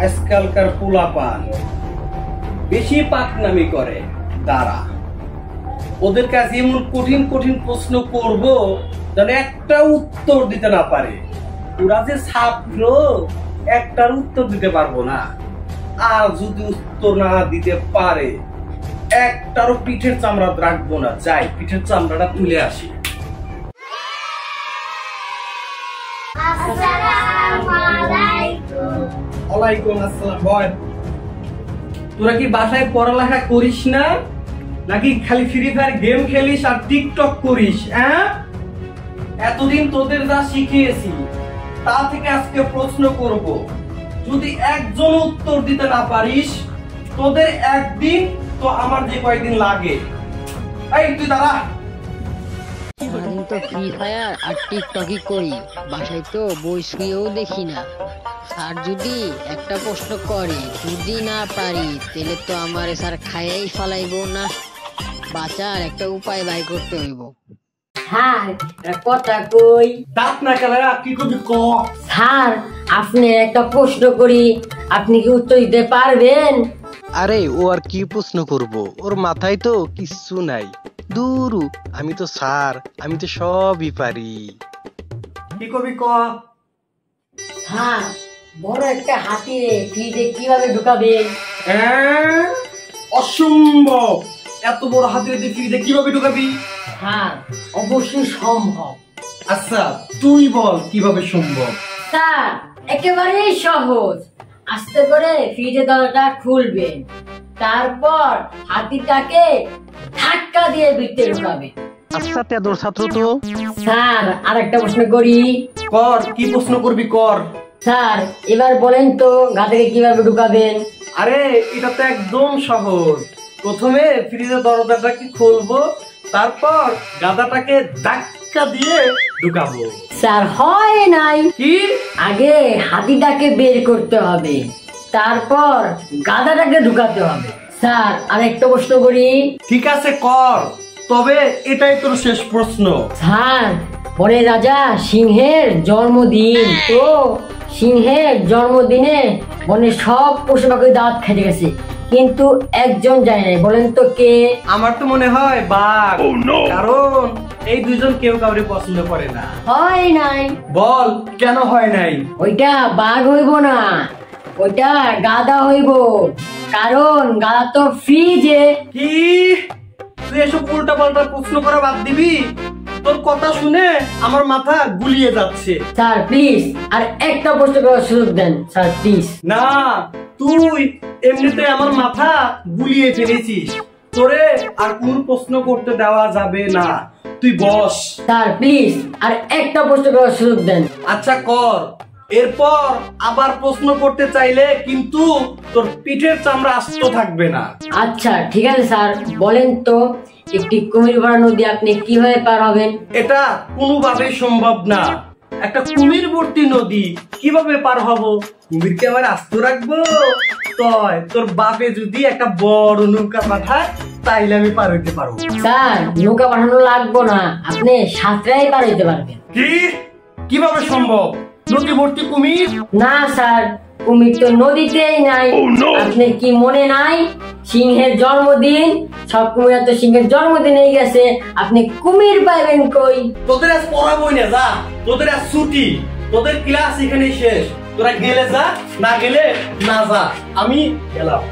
আজকালকার পোলাপান বেশি পাকনামি করে, দাঁড়া ওদের কাছে এমন কঠিন কঠিন প্রশ্ন করব যেন একটা উত্তর দিতে না পারে। ওরা যে ছাত্র, একটার উত্তর দিতে পারবো না। আর যদি উত্তর না দিতে পারে একটারও পিঠের চামড়া রাখবো না। যাই পিঠের চামড়াটা তুলে আসি। ওয়ালাইকুম আসসালাম। বল, তোরা কি বাসায় পড়ালেখা করিস না, নাকি খালি ফ্রি ফায়ার গেম খেলিস আর টিকটক করিস? এতদিন তোদের যা শিখিয়েছি তা থেকে আজকে প্রশ্ন করব, যদি একজন উত্তর দিতে না পারিস তোদের একদিন তো আমার যে কয়েকদিন লাগে। এই তুই দাঁড়া। সারাদিন তো ফ্রি ফায়ার আর টিকটকই করি, বাসায় তো বই শুয়েও দেখি না। স্যার যদি একটা প্রশ্ন করে যদি না পারি তাহলে তো আমার স্যার খাইয়াই ফালাইব না। বাঁচার একটা উপায় বাই করতে হইব। স্যার কথা কই, দাঁত না কালা কি করবি ক। স্যার আপনি একটা প্রশ্ন করি, আপনি কি উত্তর দিতে পারবেন? আরে ও আর কি প্রশ্ন করব, ওর মাথায় তো কিচ্ছু নাই। দূরু, আমি তো স্যার, আমি তো সবই পারি। কি করবি ক। স্যার বড় একটা হাতি ফ্রিজে কিভাবে ঢুকাবেন? অসম্ভব, এত বড় হাতিয়ে তুই ফ্রিজে কিভাবে ঢুকাবি? স্যার অবশ্যই সম্ভব। আচ্ছা তুই বল কিভাবে সম্ভব। স্যার একেবারেই সহজ। আস্তে করে ফ্রিজের দরজাটা খুলবেন, তারপর হাতিটাকে ধাক্কা দিয়ে ভিতরে ঢুকাবেন। আচ্ছা তেদর ছাত্র তো। স্যার আরেকটা প্রশ্ন করি। কর, কি প্রশ্ন করবি কর। স্যার এবার বলেন তো গাধাকে কিভাবে ঢুকাবেন? আরে এটা তো একদম সহজ। প্রথমে ফ্রিজের দরজাটাকে খুলবো, তারপর গাধাটাকে ধাক্কা দিয়ে ঢুকাবো। স্যার হয় নাই। কি? আগে হাতিটাকে বের করতে হবে, তারপর গাধাটাকে ঢুকাতে হবে। স্যার আরেকটা প্রশ্ন করি। ঠিক আছে কর, তবে এটাই তোর শেষ প্রশ্ন। স্যার পরে রাজা সিংহের জন্মদিন, তো সিংহের জন্মদিনে বনের সব পশু পাখি দাঁত খেতে গেছে, কিন্তু একজন যায় নাই। বলেন তো কে? আমার তো মনে হয় বাঘ। কারণ এই দুজন কেউ কাউরে পছন্দ করে না। হয় নাই। বল কেন হয় নাই? ওইটা বাঘ হইব না, ওইটা গাধা হইব। কারণ গাধা তো ফ্রিজে। কি তুই এসব উল্টা পাল্টা প্রশ্ন করা বাদ দিবি? তোর কথা শুনে আমার মাথা গুলিয়ে যাচ্ছে। স্যার প্লিজ আর একটা প্রশ্ন করার সুযোগ দেন স্যার প্লিজ। না, তুই এমনিতে আমার মাথা গুলিয়ে ফেলেছিস, তোরে আর কোন প্রশ্ন করতে দেওয়া যাবে না। তুই বস। স্যার প্লিজ আর একটা প্রশ্ন করার সুযোগ দেন। আচ্ছা কর, এরপর আবার প্রশ্ন করতে চাইলে কিন্তু তোর পিঠের চামড়া আস্ত থাকবে না। আচ্ছা ঠিক আছে স্যার, বলেন তো একটি কুমির ভরা নদী আপনি কিভাবে পার হবেন? এটা কোনোভাবেই সম্ভব না। একটা কুমির ভর্তি নদী কিভাবে পার হব? কুমিরকে আবার আস্ত রাখবো? তয় তোর বাপে যদি একটা বড় নৌকা পাঠায় তাইলে আমি পার হইতে পারবো। স্যার নৌকা পাঠানো লাগবো না, আপনি সাঁতরাই পার হইতে পারবেন। কি? কিভাবে সম্ভব? নদী ভর্তি কুমির? না স্যার, কুমির তো নদীতেই নাই। আপনি কি মনে নাই সিংহের জন্মদিন? সব কুমির তো সিংহের জন্মদিনেই গেছে, আপনি কুমির পাইবেন কই? তোদের আজ পড়াবই না, যা তোদের আজ ছুটি, তোদের ক্লাস এখানেই শেষ। তোরা গেলে যা, না গেলে না যা, আমি গেলাম।